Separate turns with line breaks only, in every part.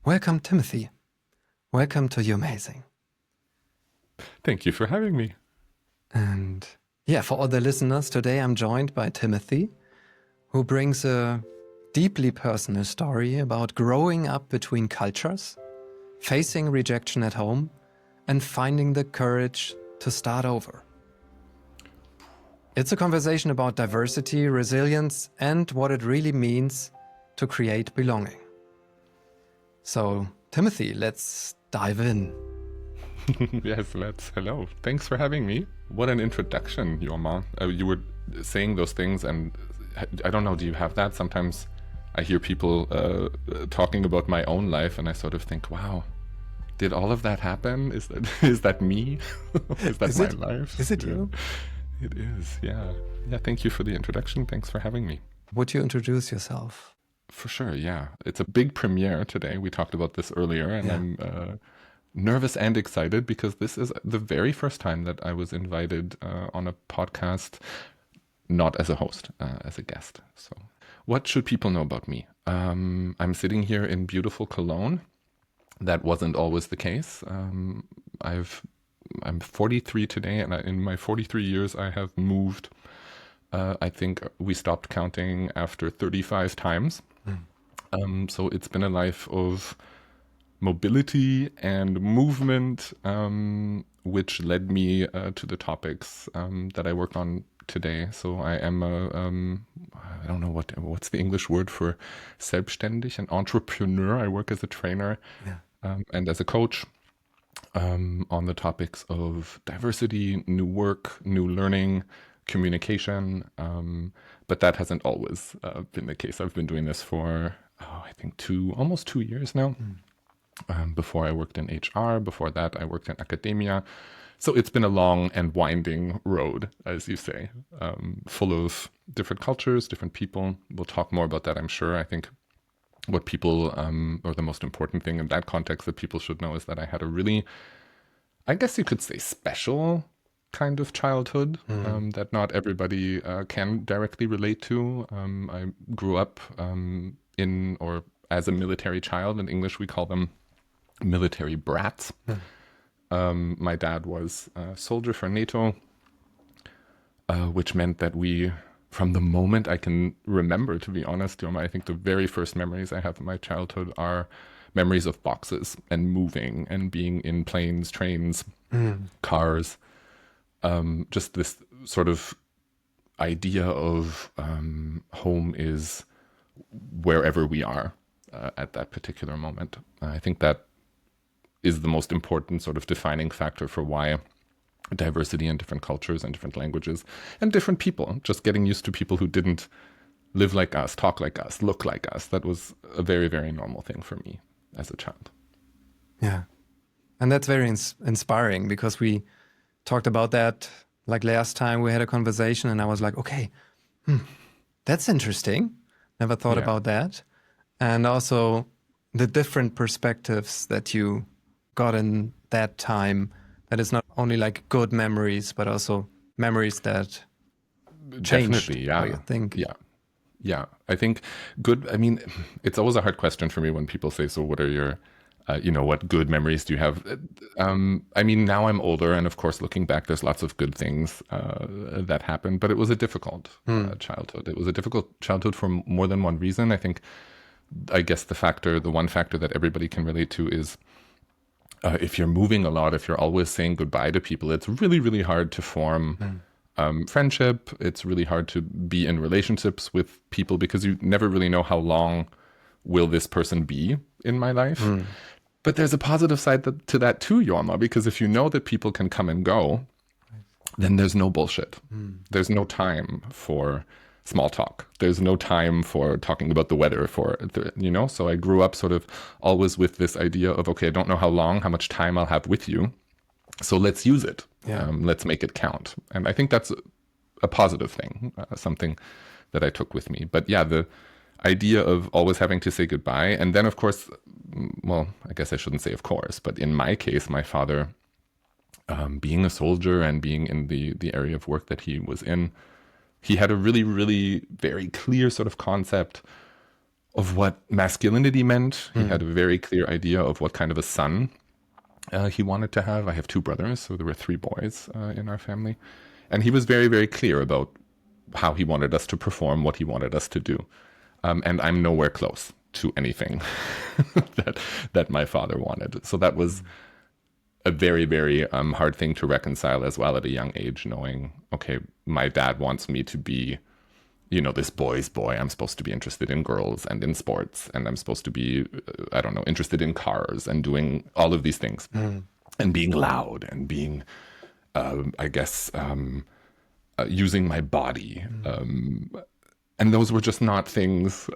Welcome, Timothy. Welcome to You Amazing.
Thank you for having me.
And yeah, for all the listeners, today I'm joined by Timothy, who brings a deeply personal story about growing up between cultures, facing rejection at home, and finding the courage to start over. It's a conversation about diversity, resilience, and what it really means to create belonging. So, Timothy, let's dive in.
Yes, let's. Hello. Thanks for having me. What an introduction, Yoma. You were saying those things, and I don't know, do you have that? Sometimes I hear people talking about my own life, and I sort of think, wow, did all of that happen? Is that me? Is that my life?
Is it you?
It is, yeah. Yeah, thank you for the introduction. Thanks for having me.
Would you introduce yourself?
For sure, yeah. It's a big premiere today. We talked about this earlier, and I'm nervous and excited because this is the very first time that I was invited on a podcast, not as a host, as a guest. So what should people know about me? I'm sitting here in beautiful Cologne. That wasn't always the case. I'm 43 today, and in my 43 years, I have moved. I think we stopped counting after 35 times. So it's been a life of mobility and movement, which led me to the topics that I work on today. So I am I don't know what's the English word for selbstständig, an entrepreneur. I work as a trainer and as a coach. On the topics of diversity, new work, new learning, communication. But that hasn't always been the case. I've been doing this for, I think almost 2 years now. Before I worked in HR. Before that, I worked in academia. So it's been a long and winding road, as you say, full of different cultures, different people. We'll talk more about that, I'm sure. I think what people, or the most important thing in that context that people should know is that I had a really, I guess you could say, special kind of childhood that not everybody can directly relate to. I grew up as a military child. In English, we call them military brats. My dad was a soldier for NATO, which meant that from the moment I can remember, to be honest, I think the very first memories I have of my childhood are memories of boxes and moving and being in planes, trains, cars. Just this sort of idea of home is wherever we are at that particular moment. I think that is the most important sort of defining factor for why diversity in different cultures and different languages and different people, just getting used to people who didn't live like us, talk like us, look like us. That was a very, very normal thing for me as a child.
Yeah. And that's very inspiring because we talked about that like last time we had a conversation and I was like, okay, that's interesting. Never thought about that. And also the different perspectives that you got in that time. That is not only like good memories, but also memories that changed how you think.
Yeah. I think it's always a hard question for me when people say, so what are your, what good memories do you have? Now I'm older, and of course, looking back, there's lots of good things that happened, but it was a difficult childhood. It was a difficult childhood for more than one reason. I guess the one factor that everybody can relate to is if you're moving a lot, if you're always saying goodbye to people, it's really, really hard to form friendship. It's really hard to be in relationships with people because you never really know how long will this person be in my life. But there's a positive side to that too, Yorma, because if you know that people can come and go, then there's no bullshit. There's no time for small talk. There's no time for talking about the weather so I grew up sort of always with this idea of, okay, I don't know how much time I'll have with you. So let's use it. Let's make it count. And I think that's a positive thing, something that I took with me. But yeah, the idea of always having to say goodbye. And then of course, well, I guess I shouldn't say of course, but in my case, my father, being a soldier and being in the area of work that he was in, he had a really, really very clear sort of concept of what masculinity meant. He had a very clear idea of what kind of a son he wanted to have. I have 2 brothers, so there were 3 boys in our family. And he was very, very clear about how he wanted us to perform, what he wanted us to do. And I'm nowhere close to anything that my father wanted. So that was a very, very hard thing to reconcile as well at a young age, knowing, okay, my dad wants me to be, you know, this boy's boy. I'm supposed to be interested in girls and in sports, and I'm supposed to be, I don't know, interested in cars and doing all of these things and being loud and being, using my body. And those were just not things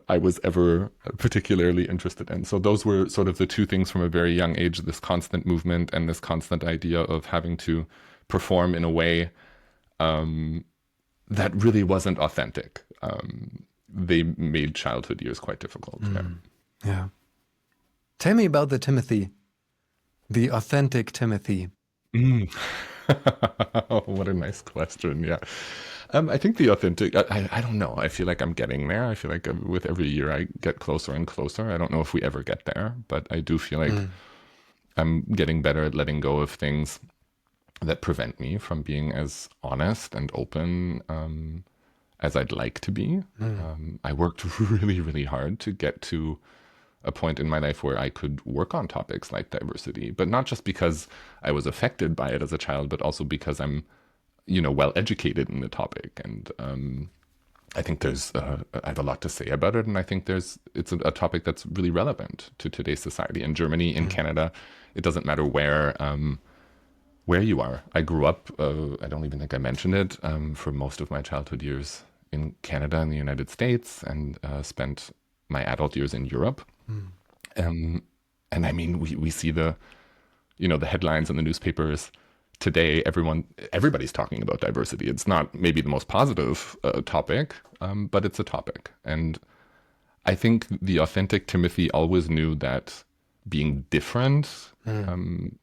I was ever particularly interested in. So those were sort of the 2 things from a very young age, this constant movement and this constant idea of having to perform in a way that really wasn't authentic. They made childhood years quite difficult.
Yeah. Tell me about the Timothy, the authentic Timothy.
What a nice question. Yeah. I think the authentic, I don't know. I feel like I'm getting there. I feel like with every year I get closer and closer. I don't know if we ever get there, but I do feel like I'm getting better at letting go of things that prevent me from being as honest and open as I'd like to be. I worked really, really hard to get to a point in my life where I could work on topics like diversity, but not just because I was affected by it as a child, but also because I'm, you know, well educated in the topic. And I think there's, I have a lot to say about it. And I think it's a topic that's really relevant to today's society. In Germany, in Canada, it doesn't matter where you are. I grew up, I don't even think I mentioned it, for most of my childhood years in Canada and the United States, and spent my adult years in Europe. And I mean, we see the headlines in the newspapers today. Everybody's talking about diversity. It's not maybe the most positive topic, but it's a topic. And I think the authentic Timothy always knew that being different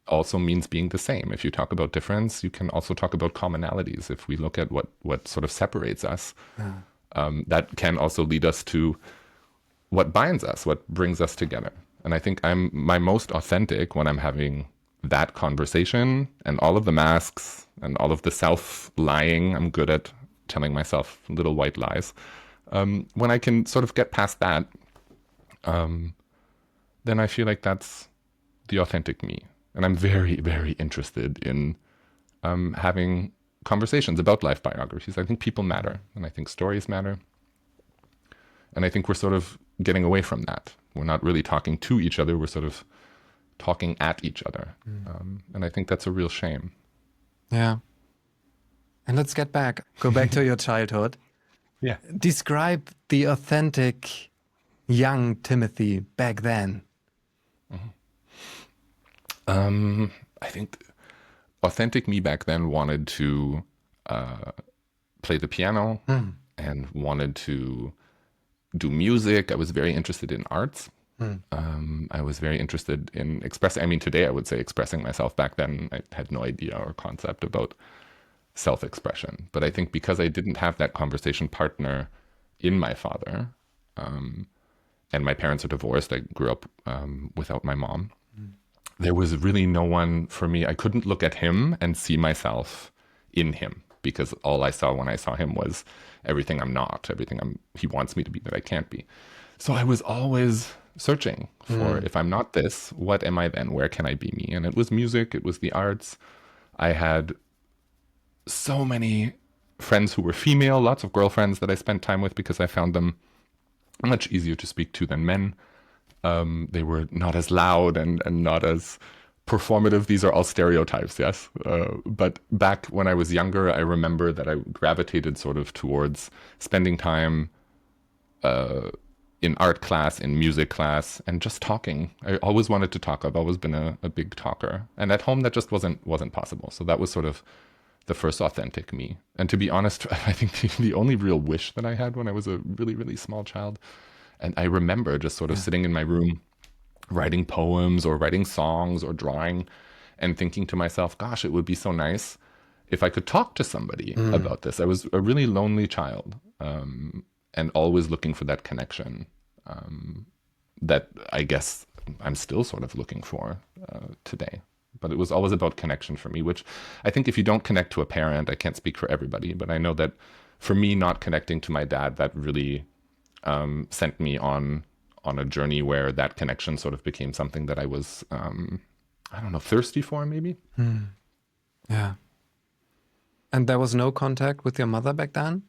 also means being the same. If you talk about difference, you can also talk about commonalities. If we look at what sort of separates us, that can also lead us to what binds us, what brings us together. And I think I'm my most authentic when I'm having that conversation, and all of the masks and all of the self-lying. I'm good at telling myself little white lies. When I can sort of get past that, then I feel like that's the authentic me. And I'm very, very interested in having conversations about life biographies. I think people matter, and I think stories matter. And I think we're sort of getting away from that. We're not really talking to each other. We're sort of talking at each other. And I think that's a real shame.
Yeah. And let's go back to your childhood.
Yeah.
Describe the authentic young Timothy back then.
I think authentic me back then wanted to play the piano and wanted to do music. I was very interested in arts. I was very interested in expressing, I mean, today I would say expressing myself. Back then I had no idea or concept about self-expression. But I think because I didn't have that conversation partner in my father, and my parents are divorced, I grew up without my mom, there was really no one for me. I couldn't look at him and see myself in him, because all I saw when I saw him was everything I'm not, he wants me to be that I can't be. So I was always searching for, if I'm not this, what am I then? Where can I be me? And it was music, it was the arts. I had so many friends who were female, lots of girlfriends that I spent time with because I found them much easier to speak to than men. They were not as loud and not as performative. These are all stereotypes, yes. But back when I was younger, I remember that I gravitated sort of towards spending time in art class, in music class, and just talking. I always wanted to talk. I've always been a big talker. And at home, that just wasn't possible. So that was sort of the first authentic me. And to be honest, I think the only real wish that I had when I was a really, really small child, and I remember just sort of sitting in my room, writing poems or writing songs or drawing, and thinking to myself, gosh, it would be so nice if I could talk to somebody about this. I was a really lonely child, and always looking for that connection. that I guess I'm still sort of looking for today. But it was always about connection for me, which I think if you don't connect to a parent, I can't speak for everybody, but I know that for me, not connecting to my dad, that really sent me on a journey where that connection sort of became something that I was, I don't know, thirsty for maybe.
Yeah. And there was no contact with your mother back then?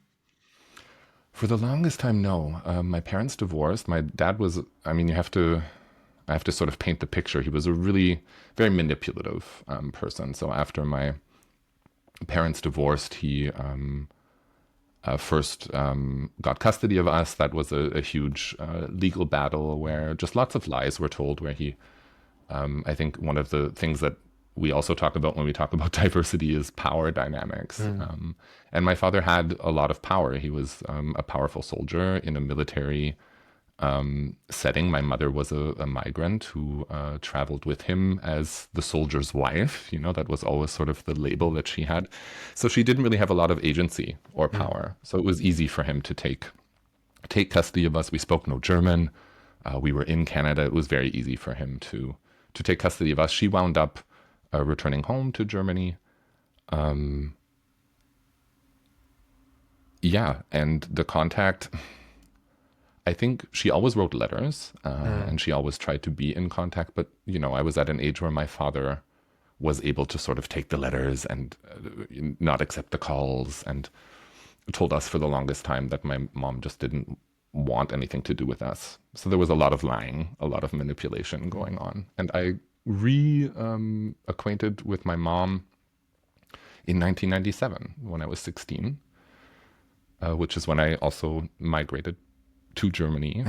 For the longest time, no. My parents divorced. My dad was, I mean, I have to sort of paint the picture. He was a really very manipulative person. So after my parents divorced, he first got custody of us. That was a huge legal battle where just lots of lies were told, where he, I think one of the things that we also talk about when we talk about diversity is power dynamics. And my father had a lot of power. He was a powerful soldier in a military setting. My mother was a migrant who traveled with him as the soldier's wife. You know, that was always sort of the label that she had. So she didn't really have a lot of agency or power. So it was easy for him to take custody of us. We spoke no German. We were in Canada. It was very easy for him to take custody of us. She wound up returning home to Germany. Yeah, and the contact, I think she always wrote letters and she always tried to be in contact. But, you know, I was at an age where my father was able to sort of take the letters and not accept the calls, and told us for the longest time that my mom just didn't want anything to do with us. So there was a lot of lying, a lot of manipulation going on. And I acquainted with my mom in 1997 when I was 16, which is when I also migrated to Germany.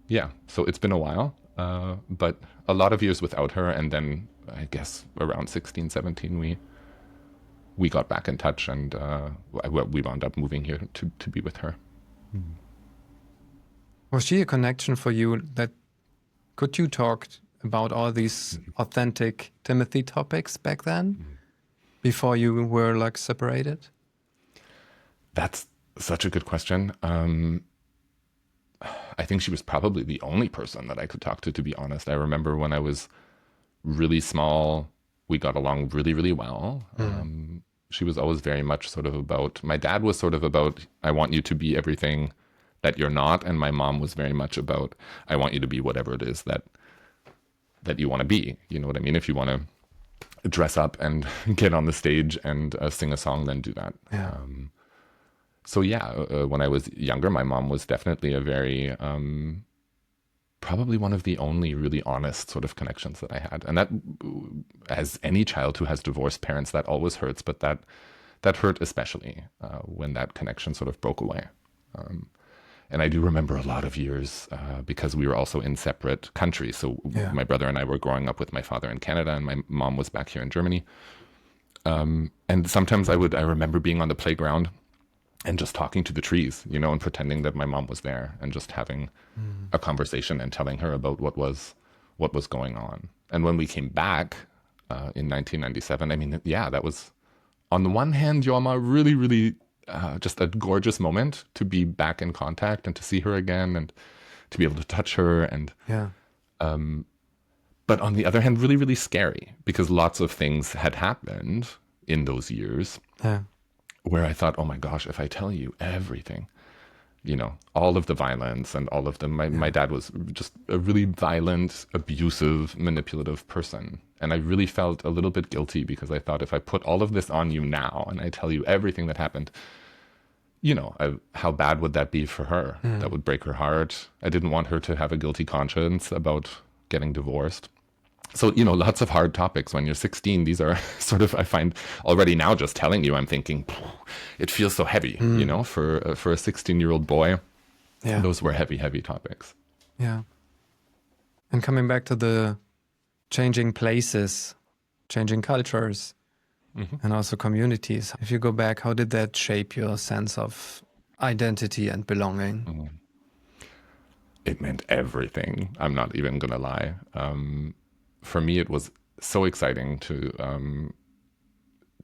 Yeah.
So it's been a while, but a lot of years without her. And then I guess around 16, 17, we got back in touch, and we wound up moving here to be with her.
Was she a connection for you that could you talk about all these authentic Timothy topics back then before you were like separated?
That's such a good question. I think she was probably the only person that I could talk to be honest. I remember when I was really small, we got along really, really well. She was always very much sort of about, my dad was sort of about, I want you to be everything that you're not. And my mom was very much about, I want you to be whatever it is that you want to be. You know what I mean? If you want to dress up and get on the stage and sing a song, then do that.
Yeah.
So yeah, when I was younger, my mom was definitely a very, probably one of the only really honest sort of connections that I had. And that, as any child who has divorced parents, that always hurts, but that hurt especially when that connection sort of broke away. And I do remember a lot of years because we were also in separate countries. So my brother and I were growing up with my father in Canada, and my mom was back here in Germany. And sometimes I remember being on the playground and just talking to the trees, you know, and pretending that my mom was there and just having a conversation and telling her about what was going on. And when we came back in 1997, I mean, yeah, that was, on the one hand, Yoma, really, really just a gorgeous moment to be back in contact and to see her again and to be able to touch her. And but on the other hand, really, really scary, because lots of things had happened in those years where I thought, oh my gosh, if I tell you everything, you know, all of the violence and all of the, my dad was just a really violent, abusive, manipulative person. And I really felt a little bit guilty, because I thought, if I put all of this on you now and I tell you everything that happened, you know, how bad would that be for her? That would break her heart. I didn't want her to have a guilty conscience about getting divorced. So, you know, lots of hard topics when you're 16. These are sort of, I find already now, just telling you, I'm thinking, it feels so heavy, you know, for a 16-year-old boy. Yeah. Those were heavy, heavy topics.
Yeah. And coming back to the changing places, changing cultures, and also communities. If you go back, how did that shape your sense of identity and belonging?
It meant everything. I'm not even going to lie. For me, it was so exciting to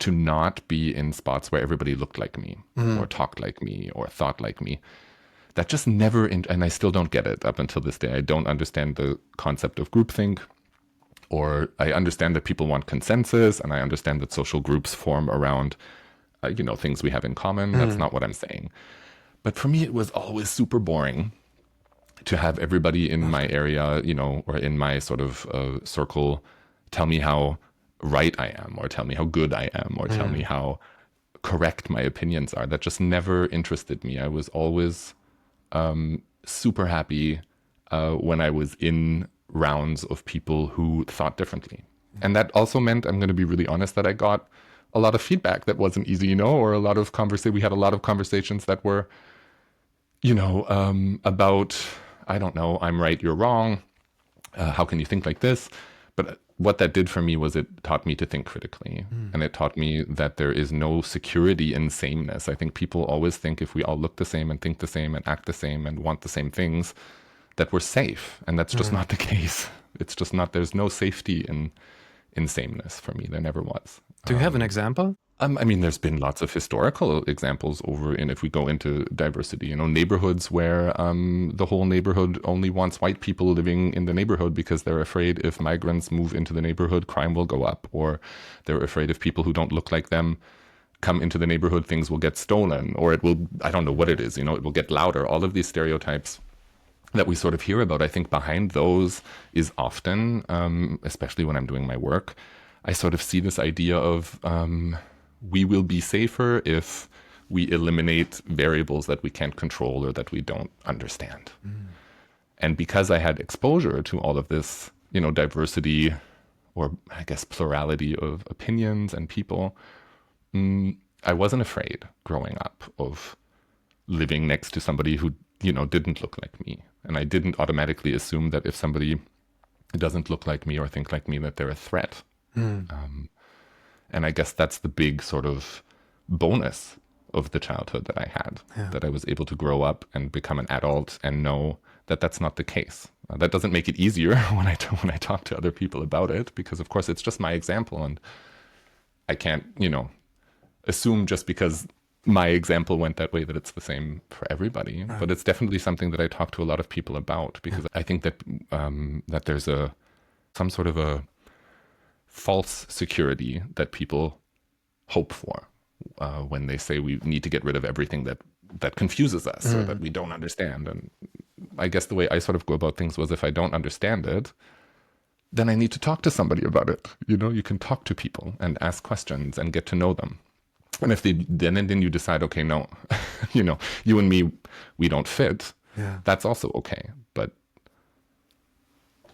not be in spots where everybody looked like me or talked like me or thought like me. that just never, and I still don't get it up until this day. I don't understand the concept of groupthink, or I understand that people want consensus, and I understand that social groups form around, things we have in common. That's not what I'm saying. But for me, it was always super boring to have everybody in my area, or in my sort of circle tell me how right I am, or tell me how good I am, or tell me how correct my opinions are. That just never interested me. I was always super happy when I was in rounds of people who thought differently. And that also meant, I'm going to be really honest, that I got a lot of feedback that wasn't easy, or a lot of we had a lot of conversations that were, about, I don't know, I'm right, you're wrong. How can you think like this? But what that did for me was it taught me to think critically. And it taught me that there is no security in sameness. I think people always think if we all look the same and think the same and act the same and want the same things, that we're safe. And that's just not the case. It's just not, there's no safety in sameness for me. There never was.
Do you have an example?
There's been lots of historical examples and if we go into diversity, neighborhoods where the whole neighborhood only wants white people living in the neighborhood because they're afraid if migrants move into the neighborhood, crime will go up, or they're afraid if people who don't look like them come into the neighborhood, things will get stolen, or it will, I don't know what it is, it will get louder. All of these stereotypes that we sort of hear about, I think behind those is often, especially when I'm doing my work, I sort of see this idea of we will be safer if we eliminate variables that we can't control or that we don't understand. And because I had exposure to all of this, diversity, or I guess plurality of opinions and people, I wasn't afraid growing up of living next to somebody who, didn't look like me. And I didn't automatically assume that if somebody doesn't look like me or think like me, that they're a threat. And I guess that's the big sort of bonus of the childhood that I had, that I was able to grow up and become an adult and know that that's not the case. That doesn't make it easier when I talk to other people about it, because of course it's just my example, and I can't, assume just because my example went that way that it's the same for everybody. But it's definitely something that I talk to a lot of people about, because I think that that there's some sort of a false security that people hope for when they say we need to get rid of everything that confuses us or that we don't understand. And I guess the way I sort of go about things was, if I don't understand it, then I need to talk to somebody about it. You can talk to people and ask questions and get to know them. And if then you decide, okay, no, you and me, we don't fit. That's also okay. But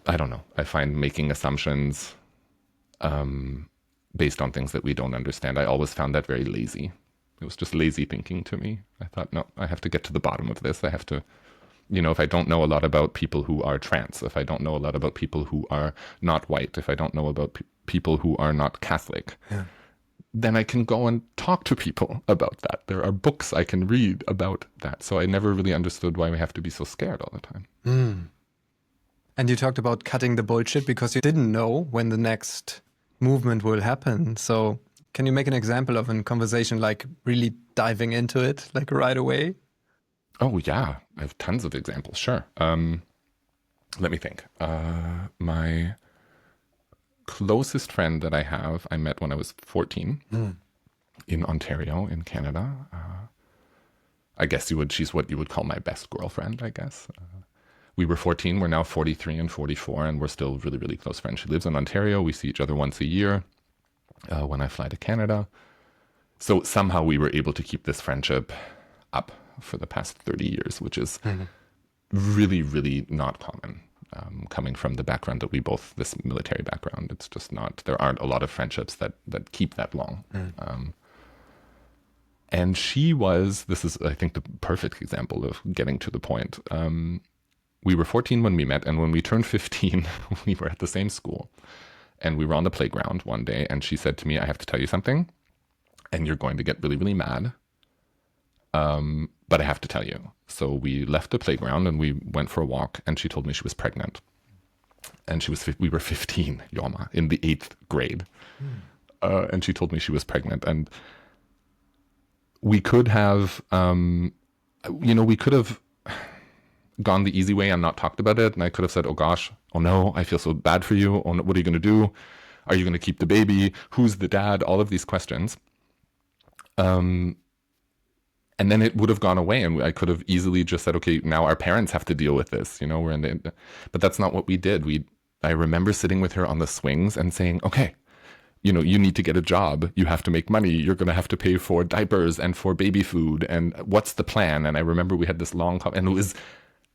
I don't know. I find making assumptions based on things that we don't understand, I always found that very lazy. It was just lazy thinking to me. I thought, no, I have to get to the bottom of this. I have to, if I don't know a lot about people who are trans, if I don't know a lot about people who are not white, if I don't know about people who are not Catholic, then I can go and talk to people about that. There are books I can read about that. So I never really understood why we have to be so scared all the time.
And you talked about cutting the bullshit because you didn't know when the next movement will happen. So can you make an example of a conversation, like really diving into it, like right away?
Oh, yeah. I have tons of examples. Sure. Let me think. My closest friend that I met when I was 14 in Ontario, in Canada. I guess she's what you would call my best girlfriend, I guess. We were 14, we're now 43 and 44, and we're still really, really close friends. She lives in Ontario. We see each other once a year when I fly to Canada. So somehow we were able to keep this friendship up for the past 30 years, which is really, really not common. Coming from the background that we both, this military background, it's just not, there aren't a lot of friendships that keep that long. And this is, I think, the perfect example of getting to the point. We were 14 when we met, and when we turned 15, we were at the same school. And we were on the playground one day, and she said to me, I have to tell you something, and you're going to get really, really mad. But I have to tell you. So we left the playground and we went for a walk, and she told me she was pregnant. And we were 15, Yoma, in the 8th grade. And she told me she was pregnant. And we could have, gone the easy way and not talked about it. And I could have said, oh gosh, oh no, I feel so bad for you. Oh, no, what are you going to do? Are you going to keep the baby? Who's the dad? All of these questions. And then it would have gone away, and I could have easily just said, okay, now our parents have to deal with this. You know, but that's not what we did. I remember sitting with her on the swings and saying, okay, you know, you need to get a job. You have to make money. You're going to have to pay for diapers and for baby food. And what's the plan? And I remember we had this long talk, and it was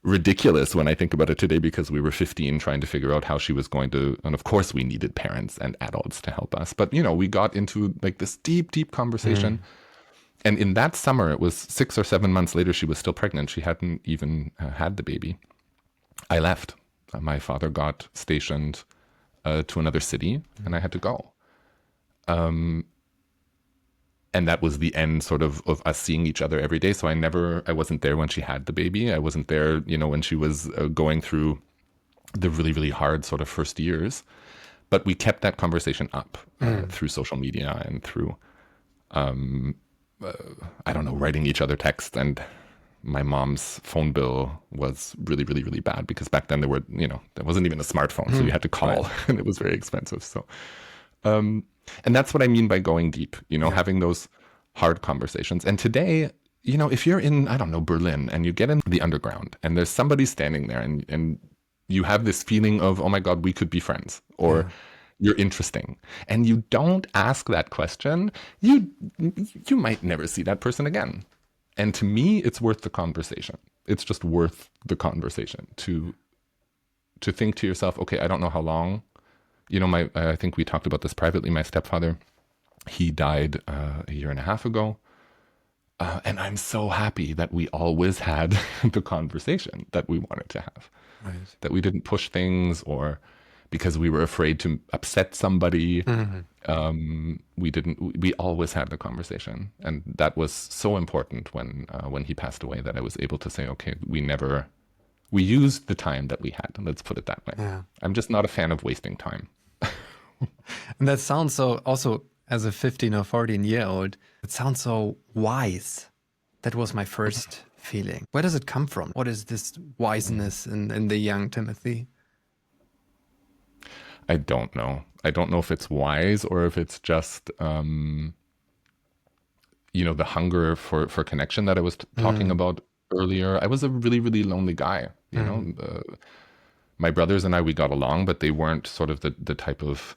ridiculous when I think about it today, because we were 15 trying to figure out how she was going to, and of course we needed parents and adults to help us. But, you know, we got into like this deep, deep conversation. And in that summer, it was 6 or 7 months later, she was still pregnant. She hadn't even had the baby. I left. My father got stationed to another city, and I had to go. And that was the end sort of us seeing each other every day. So I wasn't there when she had the baby. I wasn't there, you know, when she was going through the really, really hard sort of first years. But we kept that conversation up through social media and through, I don't know, writing each other texts. And my mom's phone bill was really, really, really bad, because back then there wasn't even a smartphone. So you had to call, right. And it was very expensive. So, and that's what I mean by going deep, you know, having those hard conversations. And today, you know, if you're in, I don't know, Berlin, and you get in the underground and there's somebody standing there, and you have this feeling of, oh my God, we could be friends, or you're interesting, and you don't ask that question, you might never see that person again. And to me, it's worth the conversation. It's just worth the conversation to think to yourself, okay, I don't know how long. You know, I think we talked about this privately. My stepfather, he died a year and a half ago. And I'm so happy that we always had the conversation that we wanted to have. Right. That we didn't push things, or because we were afraid to upset somebody. We always had the conversation. And that was so important when he passed away, that I was able to say, okay, we used the time that we had. Let's put it that way. Yeah. I'm just not a fan of wasting time.
And that sounds so, also as a 15 or 14-year-old, it sounds so wise. That was my first feeling. Where does it come from? What is this wiseness in the young Timothy?
I don't know. I don't know if it's wise, or if it's just, you know, the hunger for connection that I was talking about earlier. I was a really, really lonely guy. You know, my brothers and I, we got along, but they weren't sort of the type of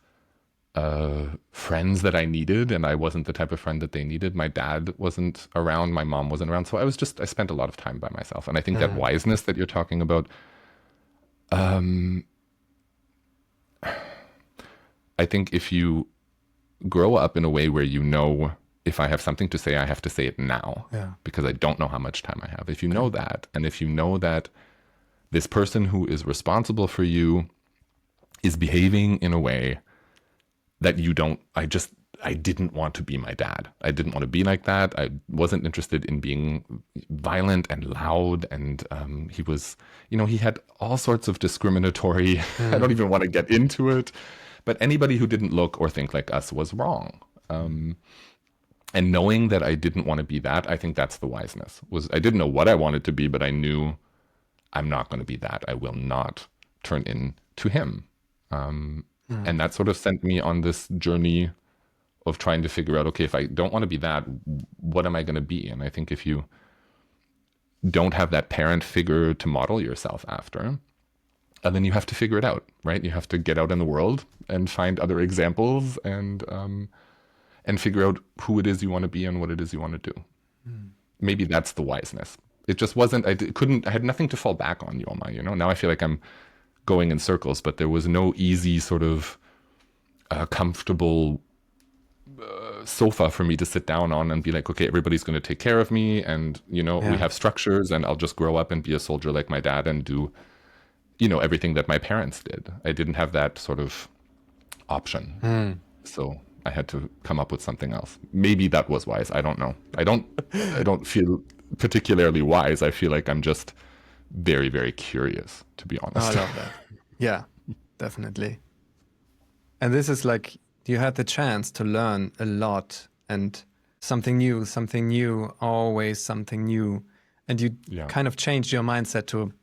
friends that I needed, and I wasn't the type of friend that they needed. My dad wasn't around, my mom wasn't around, so I spent a lot of time by myself. And I think that wiseness that you're talking about, I think if you grow up in a way where you know, if I have something to say, I have to say it now, because I don't know how much time I have. If you know that, and if you know that this person who is responsible for you is behaving in a way that you don't, I didn't want to be my dad. I didn't want to be like that. I wasn't interested in being violent and loud. And he was, you know, he had all sorts of discriminatory, I don't even want to get into it, but anybody who didn't look or think like us was wrong. And knowing that I didn't want to be that, I think that's the wiseness. I didn't know what I wanted to be, but I knew I'm not going to be that. I will not turn into him. And that sort of sent me on this journey of trying to figure out, okay, if I don't want to be that, what am I going to be? And I think if you don't have that parent figure to model yourself after, then you have to figure it out, right? You have to get out in the world and find other examples, and figure out who it is you want to be and what it is you want to do. Maybe that's the wiseness. It just wasn't, I had nothing to fall back on, Yoma, you know? Now I feel like I'm going in circles, but there was no easy sort of comfortable sofa for me to sit down on and be like, okay, everybody's going to take care of me, and, you know, we have structures, and I'll just grow up and be a soldier like my dad and do, you know, everything that my parents did. I didn't have that sort of option. So I had to come up with something else. Maybe that was wise. I don't know. I don't feel particularly wise. I feel like I'm just very, very curious, to be honest.
I love that. Yeah, definitely. And this is like, you had the chance to learn a lot, and something new, always something new. And you kind of changed your mindset to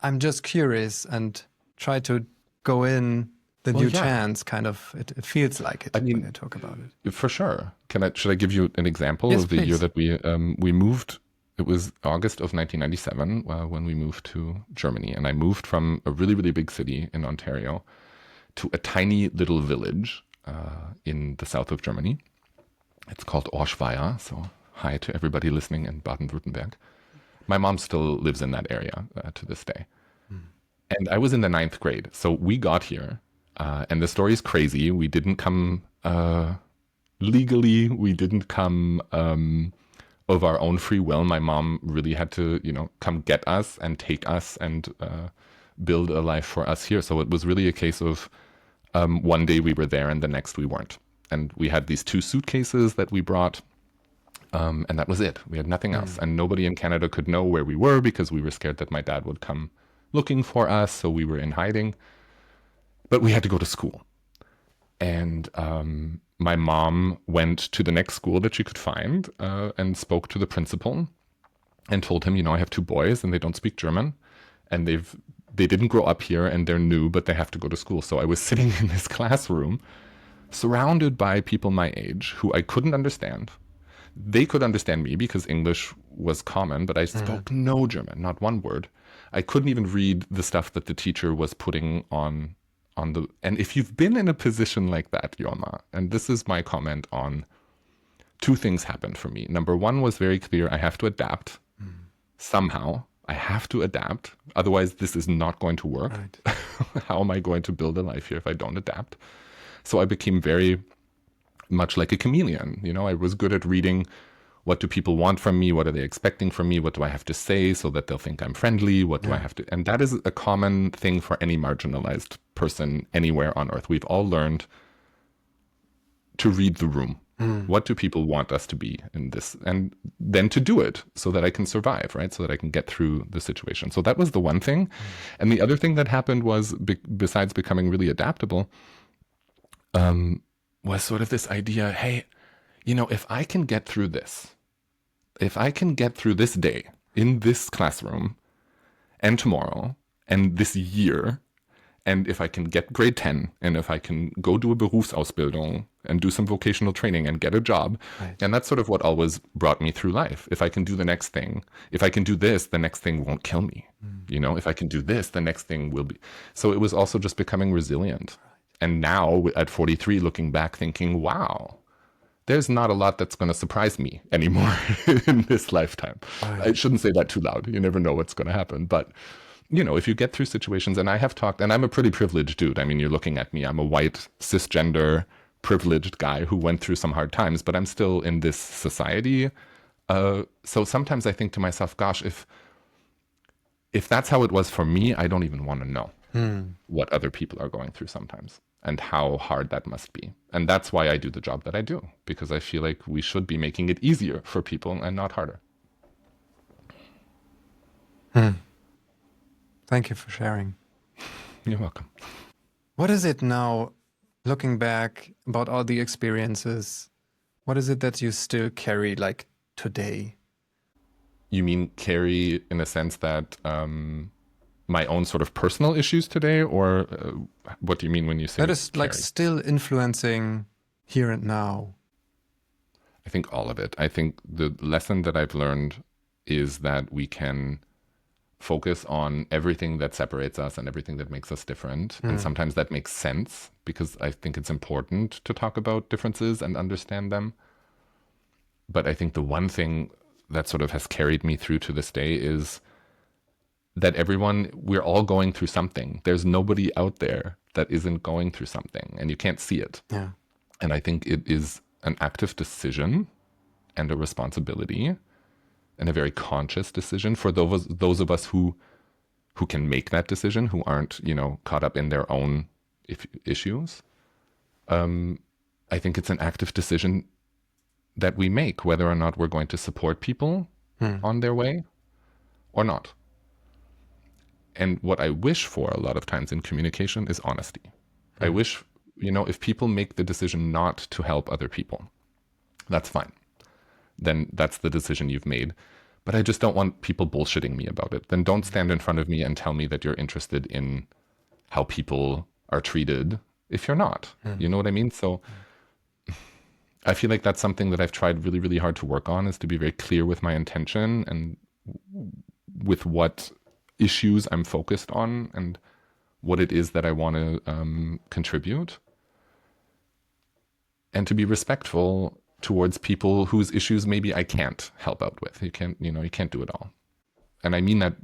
I'm just curious and try to go in the new chance, kind of. It feels like it when I talk about it.
For sure. Should I give you an example
Yes,
of the
please.
year that we moved? It was August of 1997 when we moved to Germany, and I moved from a really, really big city in Ontario to a tiny little village in the south of Germany. It's called Orschweier, so hi to everybody listening in Baden-Württemberg. My mom still lives in that area to this day. And I was in the 9th grade, so we got here, and the story is crazy. We didn't come legally, we didn't come of our own free will. My mom really had to, come get us and take us and build a life for us here. So it was really a case of one day we were there and the next we weren't. And we had these 2 suitcases that we brought, and that was it. We had nothing else. And nobody in Canada could know where we were because we were scared that my dad would come looking for us. So we were in hiding. But we had to go to school. And my mom went to the next school that she could find and spoke to the principal and told him, I have 2 boys and they don't speak German. And they didn't grow up here and they're new, but they have to go to school. So I was sitting in this classroom surrounded by people my age who I couldn't understand. They could understand me because English was common, but I spoke no German, not one word. I couldn't even read the stuff that the teacher was putting on the. And if you've been in a position like that, Yoma, and this is my comment on 2 things happened for me. Number 1 was very clear. I have to adapt somehow. I have to adapt. Otherwise, this is not going to work. Right. How am I going to build a life here if I don't adapt? So I became very much like a chameleon. I was good at reading what do people want from me? What are they expecting from me? What do I have to say so that they'll think I'm friendly? What do I have to... And that is a common thing for any marginalized person anywhere on earth. We've all learned to read the room. What do people want us to be in this? And then to do it so that I can survive, right? So that I can get through the situation. So that was the one thing. And the other thing that happened was, besides becoming really adaptable, was sort of this idea, hey, if I can get through this, if I can get through this day in this classroom and tomorrow and this year, and if I can get grade 10 and if I can go do a Berufsausbildung and do some vocational training and get a job, right. And that's sort of what always brought me through life. If I can do the next thing, if I can do this, the next thing won't kill me. If I can do this, the next thing will be. So it was also just becoming resilient. And now at 43, looking back, thinking, wow, there's not a lot that's going to surprise me anymore in this lifetime. Right. I shouldn't say that too loud. You never know what's going to happen. But, if you get through situations, and I have talked, and I'm a pretty privileged dude. I mean, you're looking at me. I'm a white, cisgender, privileged guy who went through some hard times, but I'm still in this society. So sometimes I think to myself, gosh, if that's how it was for me, I don't even want to know what other people are going through sometimes and how hard that must be. And that's why I do the job that I do, because I feel like we should be making it easier for people and not harder.
Thank you for sharing.
You're welcome.
What is it now, looking back about all the experiences, what is it that you still carry like today?
You mean carry in a sense that my own sort of personal issues today, or what do you mean when you say
that is
carry?
Like still influencing here and now?
I think all of it. I think the lesson that I've learned is that we can focus on everything that separates us and everything that makes us different. And sometimes that makes sense because I think it's important to talk about differences and understand them. But I think the one thing that sort of has carried me through to this day is that we're all going through something. There's nobody out there that isn't going through something, and you can't see it. Yeah. And I think it is an active decision and a responsibility and a very conscious decision for those of us who can make that decision, who aren't, caught up in their own issues. I think it's an active decision that we make, whether or not we're going to support people on their way or not. And what I wish for a lot of times in communication is honesty. I wish, if people make the decision not to help other people, that's fine. Then that's the decision you've made. but I just don't want people bullshitting me about it. Then don't stand in front of me and tell me that you're interested in how people are treated if you're not. You know what I mean? So I feel like that's something that I've tried really, really hard to work on, is to be very clear with my intention and with what issues I'm focused on and what it is that I want to contribute. And to be respectful towards people whose issues maybe I can't help out with. You can't do it all. And I mean that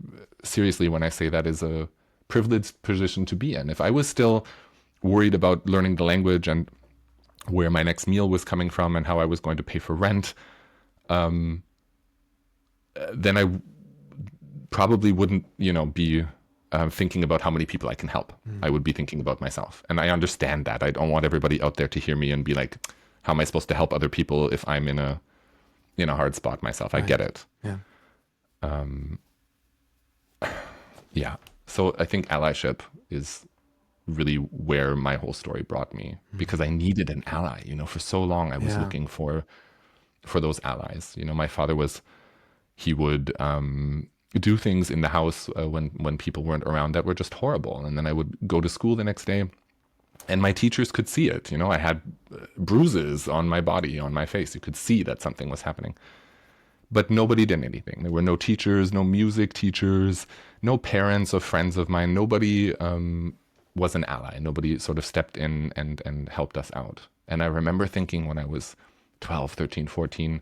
seriously when I say that is a privileged position to be in. If I was still worried about learning the language and where my next meal was coming from and how I was going to pay for rent, then I probably wouldn't, be thinking about how many people I can help. I would be thinking about myself. And I understand that. I don't want everybody out there to hear me and be like, how am I supposed to help other people if I'm in a hard spot myself? I get it.
Yeah.
Yeah. So I think allyship is really where my whole story brought me, because I needed an ally. For so long I was looking for those allies. My father he would do things in the house when people weren't around that were just horrible. And then I would go to school the next day and my teachers could see it. I had bruises on my body, on my face. You could see that something was happening. But nobody did anything. There were no teachers, no music teachers, no parents or friends of mine. Nobody was an ally. Nobody sort of stepped in and helped us out. And I remember thinking when I was 12, 13, 14,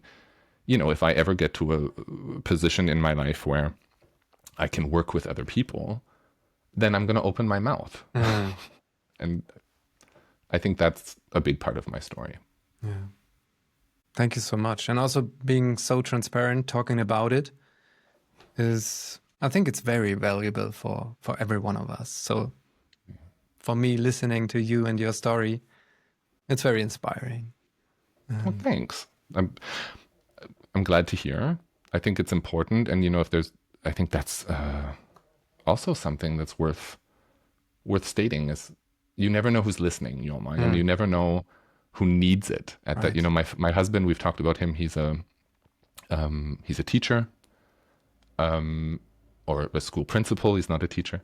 if I ever get to a position in my life where I can work with other people, then I'm going to open my mouth. And I think that's a big part of my story.
Yeah. Thank you so much. And also being so transparent, talking about it I think it's very valuable for every one of us. So for me, listening to you and your story, it's very inspiring.
Well, thanks. I'm glad to hear. I think it's important. And, I think that's also something that's worth stating, is you never know who's listening, Yoma, and you never know who needs it at that. My husband, we've talked about him. He's a teacher, or a school principal. He's not a teacher.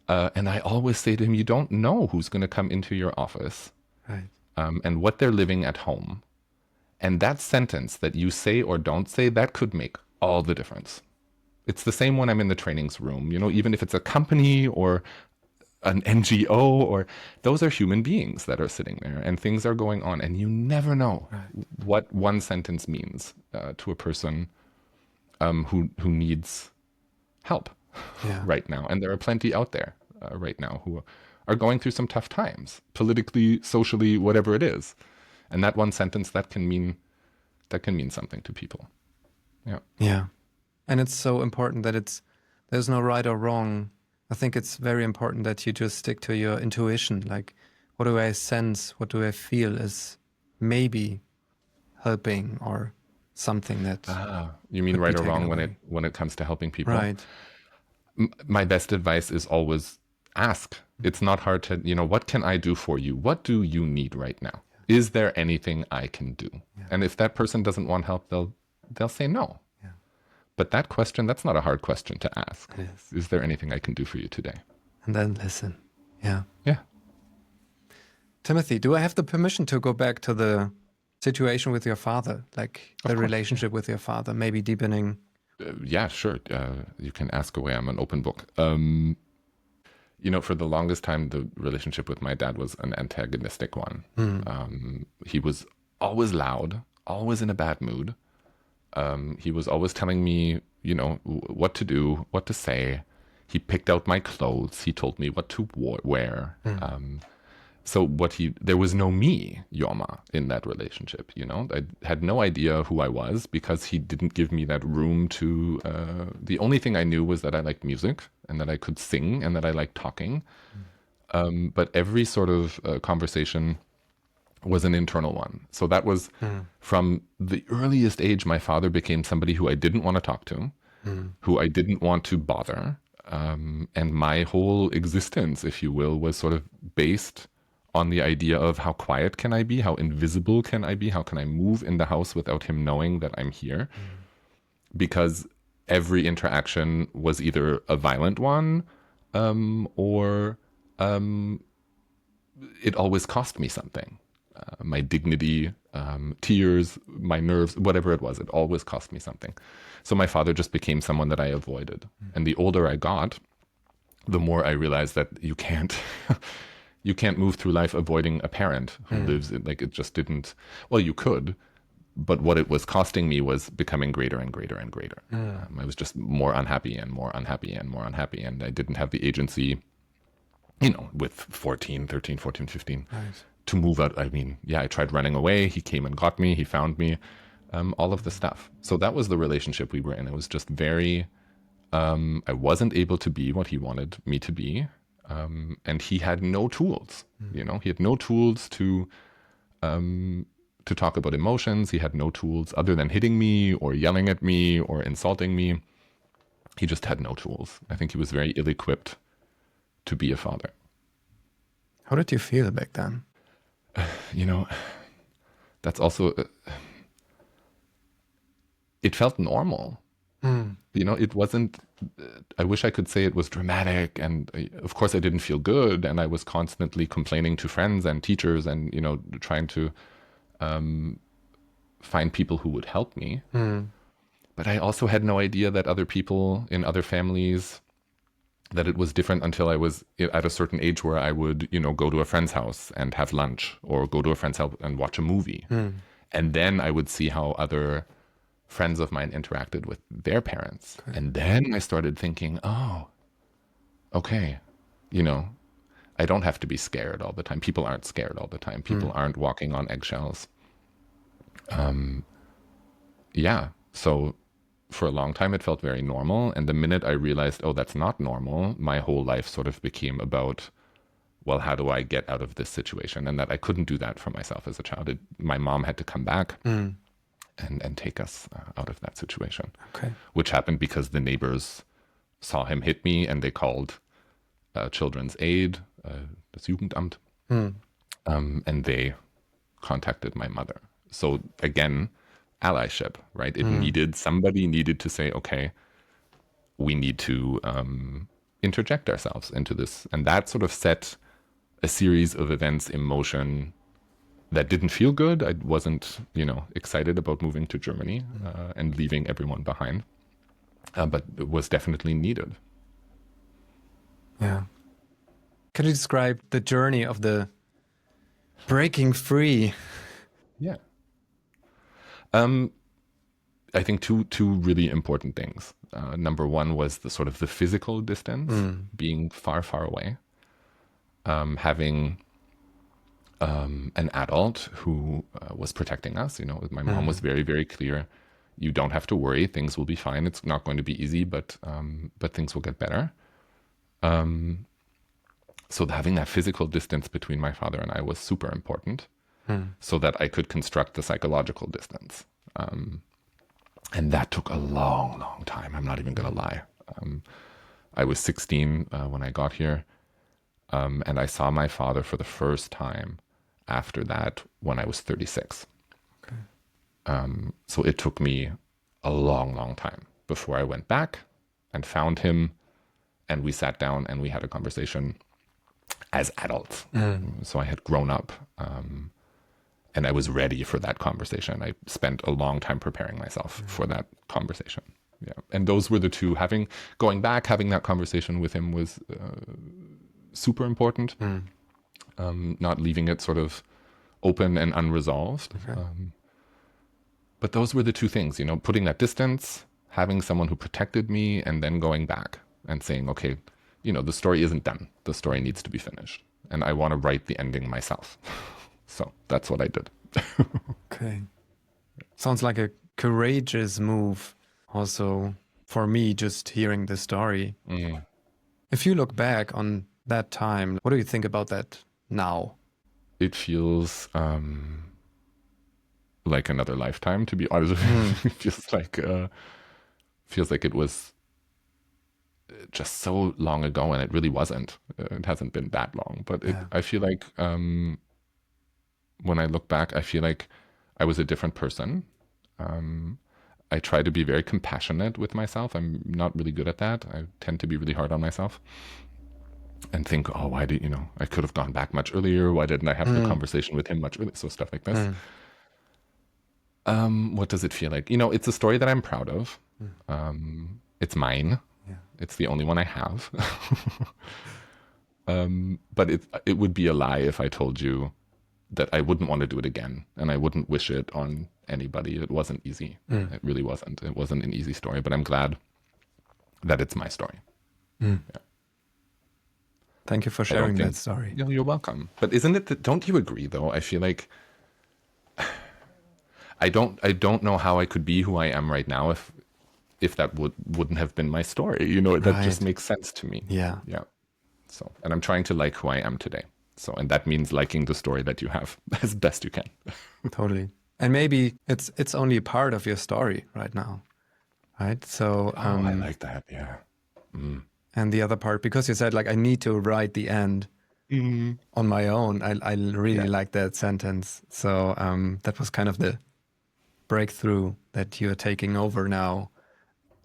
And I always say to him, you don't know who's going to come into your office,
right,
and what they're living at home. And that sentence that you say or don't say, that could make all the difference. It's the same when I'm in the trainings room, even if it's a company or an NGO, or those are human beings that are sitting there and things are going on, and you never know what one sentence means to a person who needs help right now. And there are plenty out there right now who are going through some tough times, politically, socially, whatever it is. And that one sentence, that can mean something to people. Yeah.
Yeah. And it's so important that there's no right or wrong. I think it's very important that you just stick to your intuition. Like, what do I sense? What do I feel is maybe helping, or something that...
you mean right or wrong when it comes to helping people?
Right.
My best advice is always ask. It's not hard to, what can I do for you? What do you need right now? Is there anything I can do? Yeah. And if that person doesn't want help, they'll say no. Yeah. But that question, that's not a hard question to ask. Is there anything I can do for you today?
And then listen. Yeah.
Yeah.
Timothy, do I have the permission to go back to the situation with your father? Like the relationship with your father, maybe deepening?
Yeah, sure. You can ask away. I'm an open book. For the longest time, the relationship with my dad was an antagonistic one. He was always loud, always in a bad mood. He was always telling me, what to do, what to say. He picked out my clothes. He told me what to wear. So there was no me, Yoma, in that relationship. I had no idea who I was because he didn't give me that room to. The only thing I knew was that I liked music and that I could sing and that I liked talking. But every sort of conversation was an internal one. So that was from the earliest age. My father became somebody who I didn't want to talk to, who I didn't want to bother. And my whole existence, if you will, was sort of based on the idea of how quiet can I be? How invisible can I be? How can I move in the house without him knowing that I'm here? Because every interaction was either a violent one, or it always cost me something. My dignity, tears, my nerves, whatever it was, it always cost me something. So my father just became someone that I avoided. And the older I got, the more I realized that you can't you can't move through life avoiding a parent who lives in, like, it just didn't. Well, you could, but what it was costing me was becoming greater and greater and greater. I was just more unhappy and more unhappy and more unhappy, and I didn't have the agency, with 14, 13, 14, 15,
Right.
to move out. I mean, yeah, I tried running away. He came and got me. He found me, all of the stuff. So that was the relationship we were in. It was just very, I wasn't able to be what he wanted me to be. And he had no tools, he had no tools to talk about emotions. He had no tools other than hitting me or yelling at me or insulting me. He just had no tools. I think he was very ill-equipped to be a father.
How did you feel back then?
That's also, it felt normal. It wasn't, I wish I could say it was dramatic. And of course I didn't feel good. And I was constantly complaining to friends and teachers and, trying to find people who would help me. But I also had no idea that other people in other families, that it was different until I was at a certain age where I would, go to a friend's house and have lunch, or go to a friend's house and watch a movie. And then I would see how other friends of mine interacted with their parents. Okay. And then I started thinking, oh, okay, I don't have to be scared all the time. People aren't scared all the time. People aren't walking on eggshells. Yeah. So for a long time, it felt very normal. And the minute I realized, oh, that's not normal, my whole life sort of became about, well, how do I get out of this situation? And that I couldn't do that for myself as a child. My mom had to come back and take us out of that situation. Okay. Which happened because the neighbors saw him hit me and they called Children's Aid, das Jugendamt, and they contacted my mother. So again, allyship, right? Somebody needed to say, okay, we need to interject ourselves into this. And that sort of set a series of events in motion that didn't feel good. I wasn't, excited about moving to Germany and leaving everyone behind, but it was definitely needed.
Yeah. Can you describe the journey of the breaking free?
Yeah. I think two really important things. Number one was the sort of the physical distance, being far, far away. Having an adult who was protecting us. My mom was very, very clear. You don't have to worry. Things will be fine. It's not going to be easy, but things will get better. So having that physical distance between my father and I was super important, so that I could construct the psychological distance. And that took a long, long time. I'm not even going to lie. I was 16 when I got here. And I saw my father for the first time after that when I was 36. Okay. So it took me a long, long time before I went back and found him, and we sat down and we had a conversation as adults. So I had grown up, and I was ready for that conversation. I spent a long time preparing myself for that conversation. Yeah. And those were the two. Going back, having that conversation with him was super important. Not leaving it sort of open and unresolved. Okay. But those were the two things, putting that distance, having someone who protected me, and then going back and saying, okay, the story isn't done. The story needs to be finished. And I want to write the ending myself. So that's what I did.
Okay. Sounds like a courageous move also for me, just hearing the story. If you look back on that time, what do you think about that now?
It feels like another lifetime, to be honest. It feels like it was just so long ago, and it really wasn't. It hasn't been that long, but I feel like when I look back, I feel like I was a different person. I try to be very compassionate with myself. I'm not really good at that. I tend to be really hard on myself and think, oh, why did, I could have gone back much earlier. Why didn't I have the conversation with him much earlier? So stuff like this. What does it feel like? It's a story that I'm proud of. It's mine.
Yeah.
It's the only one I have. But it would be a lie if I told you that I wouldn't want to do it again and I wouldn't wish it on anybody. It wasn't easy. It really wasn't. It wasn't an easy story, but I'm glad that it's my story. Yeah.
Thank you for sharing that story.
You're welcome. But don't you agree though? I feel like I don't know how I could be who I am right now if that wouldn't have been my story. That just makes sense to me.
Yeah.
Yeah. So, and I'm trying to like who I am today. So, and that means liking the story that you have as best you can.
Totally. And maybe it's only a part of your story right now, right? So,
I like that. Yeah.
And the other part, because you said like, I need to write the end on my own. I really like that sentence. So that was kind of the breakthrough that you're taking over now.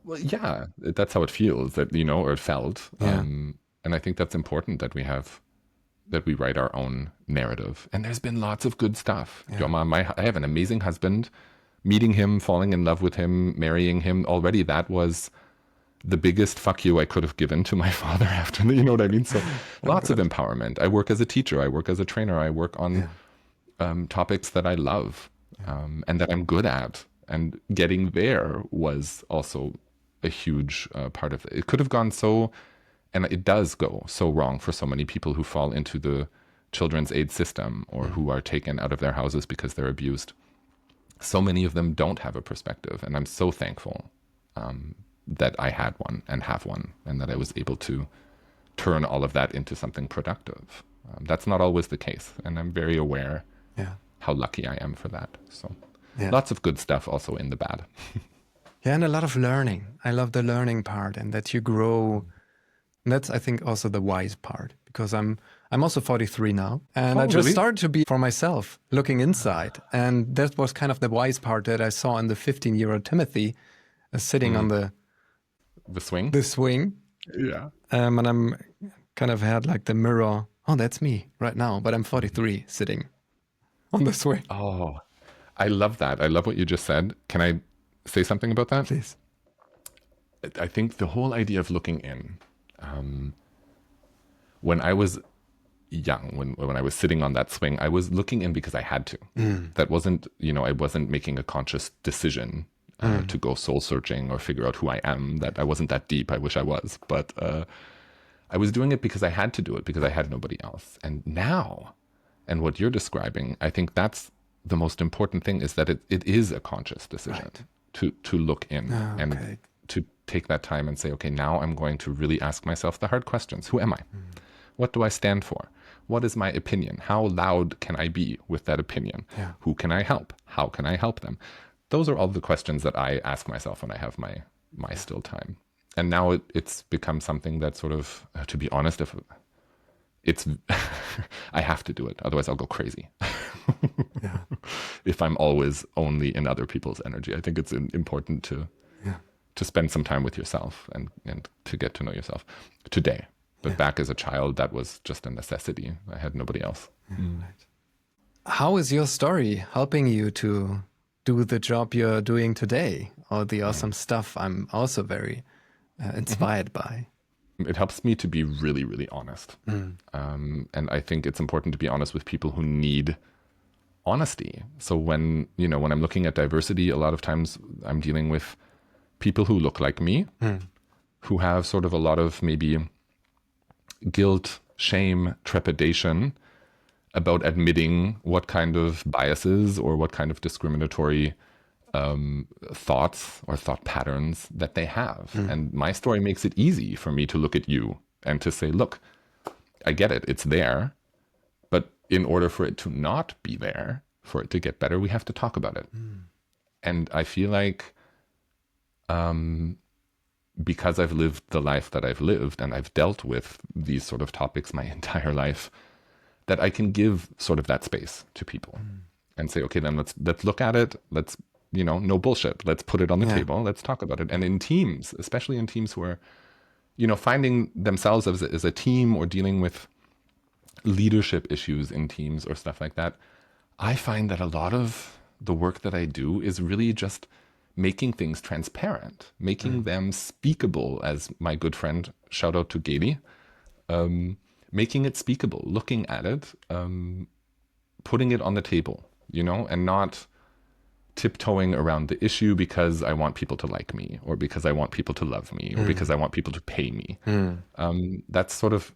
Well, yeah, that's how it feels or it felt.
Yeah.
And I think that's important that we write our own narrative. And there's been lots of good stuff.
Yeah.
I have an amazing husband. Meeting him, falling in love with him, marrying him, already that was the biggest fuck you I could have given to my father after, you know what I mean? So lots of empowerment. I work as a teacher. I work as a trainer. I work on topics that I love and that I'm good at. And getting there was also a huge part of it. It could have gone and it does go so wrong for so many people who fall into the children's aid system or who are taken out of their houses because they're abused. So many of them don't have a perspective. And I'm so thankful that I had one and have one, and that I was able to turn all of that into something productive. That's not always the case. And I'm very aware how lucky I am for that. So lots of good stuff also in the bad.
Yeah, and a lot of learning. I love the learning part and that you grow. And that's, I think, also the wise part, because I'm also 43 now, and I just started to be for myself, looking inside. And that was kind of the wise part that I saw in the 15-year-old Timothy sitting on the
swing.
The swing.
Yeah.
And I'm kind of had like the mirror. Oh, that's me right now, but I'm 43 sitting on the swing.
Oh, I love that. I love what you just said. Can I say something about that?
Please.
I think the whole idea of looking in. When I was young, when I was sitting on that swing, I was looking in because I had to. That wasn't, I wasn't making a conscious decision to go soul searching or figure out who I am. That I wasn't that deep. I wish I was, but I was doing it because I had to do it because I had nobody else. And now, and what you're describing, I think that's the most important thing, is that it is a conscious decision to look in and to take that time and say, okay, now I'm going to really ask myself the hard questions. Who am I? What do I stand for? What is my opinion? How loud can I be with that opinion? Who can I help? How can I help them? Those are all the questions that I ask myself when I have my still time. And now it's become something that sort of, to be honest, I have to do it. Otherwise I'll go crazy. If I'm always only in other people's energy. I think it's important to spend some time with yourself and to get to know yourself today. But back as a child, that was just a necessity. I had nobody else.
Right. How is your story helping you to do the job you're doing today? All the awesome stuff I'm also very inspired by.
It helps me to be really, really honest. And I think it's important to be honest with people who need honesty. So when I'm looking at diversity, a lot of times I'm dealing with people who look like me, who have sort of a lot of maybe guilt, shame, trepidation about admitting what kind of biases or what kind of discriminatory thoughts or thought patterns that they have. And my story makes it easy for me to look at you and to say, look, I get it, it's there, but in order for it to not be there, for it to get better, we have to talk about it. And I feel like because I've lived the life that I've lived and I've dealt with these sort of topics my entire life, that I can give sort of that space to people and say, okay, then let's look at it. Let's no bullshit. Let's put it on the table. Let's talk about it. And in teams, especially in teams who are, finding themselves as a team or dealing with leadership issues in teams or stuff like that, I find that a lot of the work that I do is really just making things transparent, making them speakable, as my good friend, shout out to Gailey, making it speakable, looking at it, putting it on the table, and not tiptoeing around the issue because I want people to like me, or because I want people to love me, or because I want people to pay me. That's sort of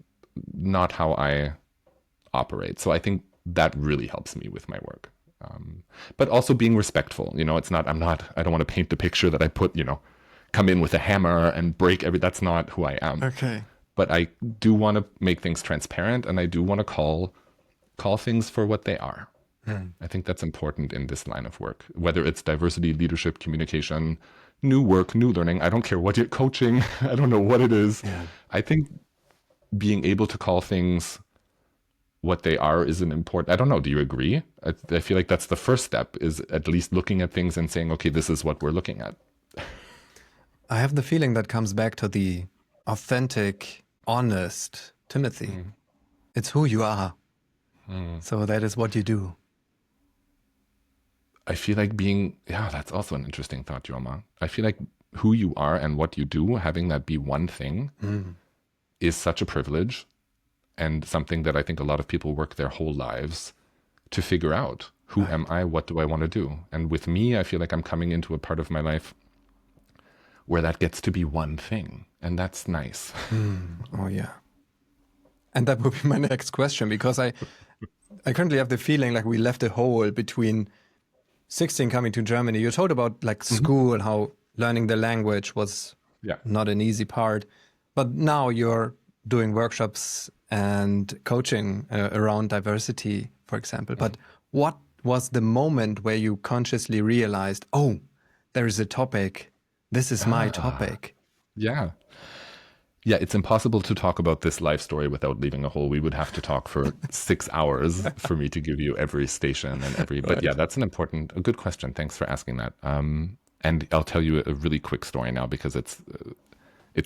not how I operate. So I think that really helps me with my work. But also being respectful, I don't want to paint the picture that I put, come in with a hammer and break that's not who I am.
Okay.
But I do want to make things transparent, and I do want to call things for what they are. I think that's important in this line of work, whether it's diversity, leadership, communication, new work, new learning. I don't care what you're coaching. I don't know what it is. Yeah. I think being able to call things what they are is an important, I don't know, do you agree? I feel like that's the first step, is at least looking at things and saying, okay, this is what we're looking at.
I have the feeling that comes back to the authentic, honest Timothy. It's who you are. So that is what you do.
I feel like that's also an interesting thought, Jorma. I feel like who you are and what you do, having that be one thing, is such a privilege, and something that I think a lot of people work their whole lives to figure out. Who am I? What do I want to do? And with me, I feel like I'm coming into a part of my life where that gets to be one thing. And that's nice.
Oh, yeah. And that would be my next question, because I currently have the feeling like we left a hole between 16 coming to Germany. You told about like school, how learning the language was not an easy part. But now you're doing workshops and coaching around diversity, for example. But what was the moment where you consciously realized, oh, there is a topic. This is my topic.
Yeah. Yeah, it's impossible to talk about this life story without leaving a hole. We would have to talk for 6 hours for me to give you every station and every... But yeah, that's a good question. Thanks for asking that. And I'll tell you a really quick story now, because it's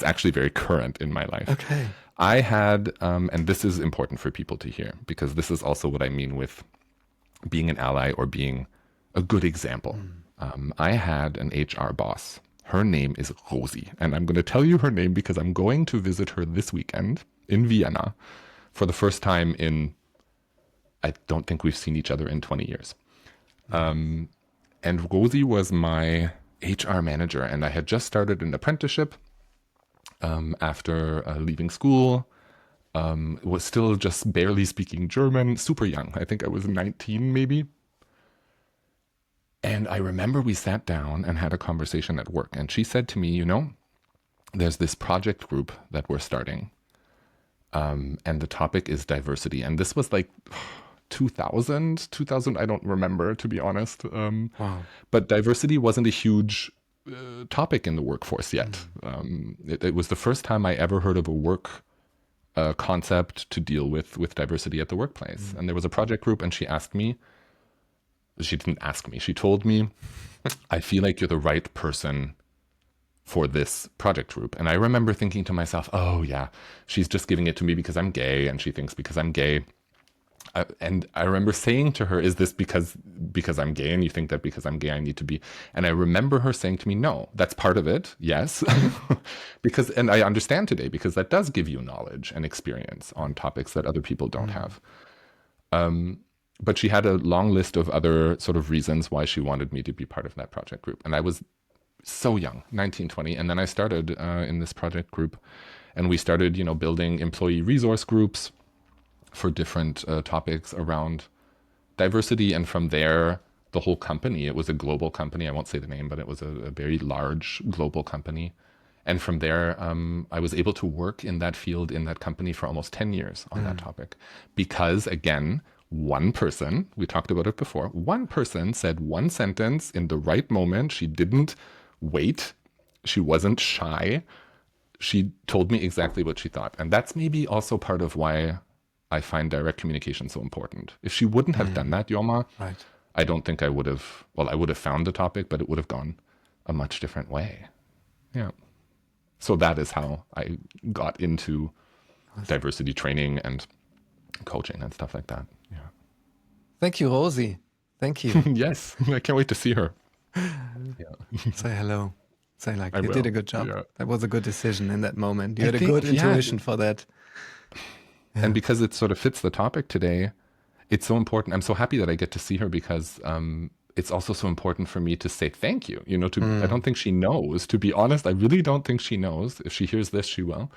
actually very current in my life.
Okay.
I had, and this is important for people to hear, because this is also what I mean with being an ally or being a good example. I had an HR boss. Her name is Rosie, and I'm going to tell you her name because I'm going to visit her this weekend in Vienna for the first time I don't think we've seen each other in 20 years. And Rosie was my HR manager, and I had just started an apprenticeship after leaving school. Was still just barely speaking German, super young. I think I was 19 maybe. And I remember we sat down and had a conversation at work, and she said to me, there's this project group that we're starting, and the topic is diversity. And this was like 2000, I don't remember, to be honest.
Wow.
But diversity wasn't a huge topic in the workforce yet. It was the first time I ever heard of a work concept to deal with diversity at the workplace. And there was a project group, and she didn't ask me. She told me, I feel like you're the right person for this project group. And I remember thinking to myself, oh yeah, she's just giving it to me because I'm gay, and she thinks because I'm gay. And I remember saying to her, is this because I'm gay, and you think that because I'm gay I need to be? And I remember her saying to me, no, that's part of it, yes. And I understand today, because that does give you knowledge and experience on topics that other people don't have. But she had a long list of other sort of reasons why she wanted me to be part of that project group. And I was so young, 19, 20. And then I started in this project group, and we started, building employee resource groups for different topics around diversity. And from there, the whole company, it was a global company. I won't say the name, but it was a very large global company. And from there, I was able to work in that field, in that company, for almost 10 years on that topic. Because again, one person, we talked about it before, one person said one sentence in the right moment. She didn't wait. She wasn't shy. She told me exactly what she thought. And that's maybe also part of why I find direct communication so important. If she wouldn't have done that, Yoma,
right,
I don't think I would have, well, I would have found the topic, but it would have gone a much different way. Yeah. So that is how I got into diversity training and coaching and stuff like that. Yeah.
Thank you, Rosie. Thank you.
Yes. I can't wait to see her. Yeah.
Say hello. Say like,
I
you
will.
did a good job.
Yeah.
That was a good decision in that moment. You
I
had a
think-
good
yeah.
intuition for that.
And because it sort of fits the topic today, it's so important. I'm so happy that I get to see her because it's also so important for me to say thank you. You know, I don't think she knows. To be honest, I really don't think she knows. If she hears this, she will.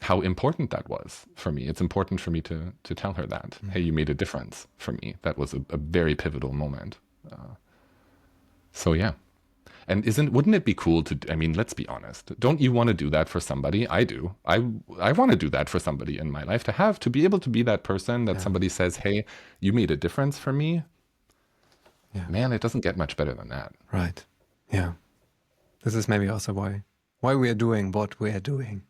How important that was for me. It's important for me to tell her that. Hey, you made a difference for me. That was a very pivotal moment. So yeah. And wouldn't it be cool to, I mean, let's be honest. Don't you want to do that for somebody? I do. I want to do that for somebody in my life, to be able to be that person that somebody says, hey, you made a difference for me.
Yeah.
Man, it doesn't get much better than that.
Right. Yeah. This is maybe also why we are doing what we are doing.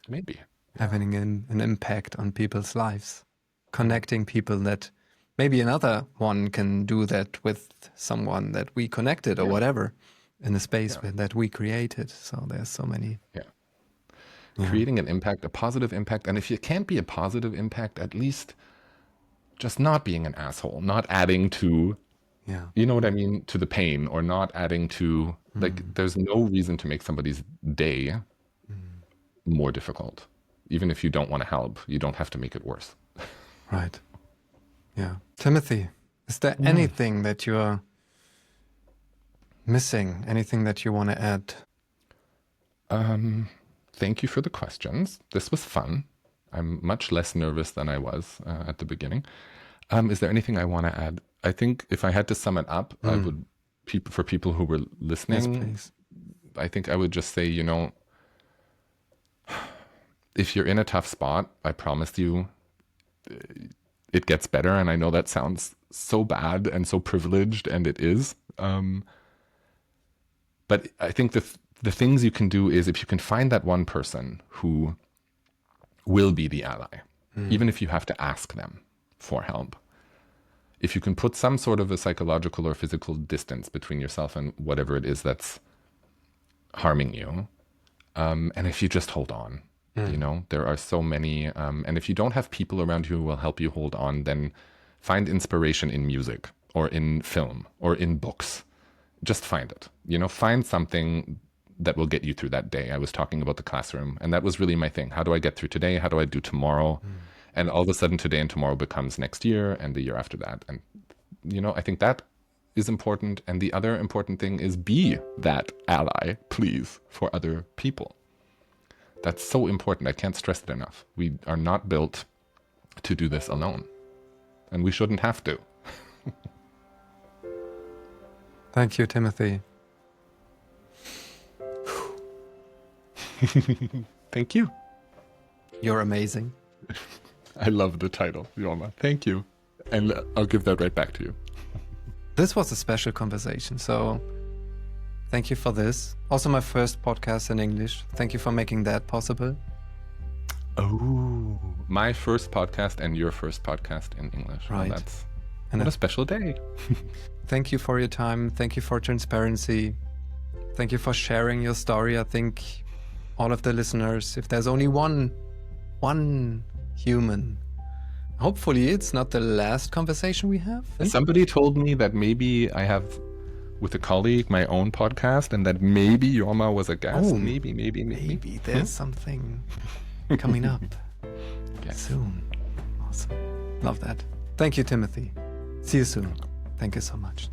Maybe.
Having an impact on people's lives. Connecting people that maybe another one can do that with someone that we connected or whatever. In the space that we created. So there's so many.
Yeah. Creating an impact, a positive impact. And if you can't be a positive impact, at least just not being an asshole, not adding to, you know what I mean, to the pain, or not adding to, like, there's no reason to make somebody's day more difficult. Even if you don't want to help, you don't have to make it worse.
Right. Yeah. Timothy, is there anything that you're missing? Anything that you want to add?
Thank you for the questions. This was fun. I'm much less nervous than I was at the beginning. Is there anything I want to add? I think if I had to sum it up, I would, for people who were listening,
Yes, please.
I think I would just say, you know, if you're in a tough spot, I promise you, it gets better. And I know that sounds so bad and so privileged, and it is. But I think the things you can do is, if you can find that one person who will be the ally, even if you have to ask them for help, if you can put some sort of a psychological or physical distance between yourself and whatever it is that's harming you, and if you just hold on, you know, there are so many, and if you don't have people around you who will help you hold on, then find inspiration in music or in film or in books. Just find it, you know, find something that will get you through that day. I was talking about the classroom, and that was really my thing. How do I get through today? How do I do tomorrow? And all of a sudden today and tomorrow becomes next year and the year after that. And, you know, I think that is important. And the other important thing is be that ally, please, for other people. That's so important. I can't stress it enough. We are not built to do this alone, and we shouldn't have to.
Thank you, Timothy.
Thank you.
You're amazing.
I love the title, Jorma. Thank you. And I'll give that right back to you.
This was a special conversation, so thank you for this. Also my first podcast in English. Thank you for making that possible.
Oh, my first podcast and your first podcast in English.
Right.
Well, what a special day.
Thank you for your time. Thank you for transparency. Thank you for sharing your story. I think all of the listeners, if there's only one human, hopefully it's not the last conversation we have.
Somebody told me that maybe I have, with a colleague, my own podcast, and that maybe Jorma was a guest.
Oh,
Maybe.
there's something coming up
Yes.
soon. Awesome. Love that. Thank you, Timothy. See you soon. Thank you so much.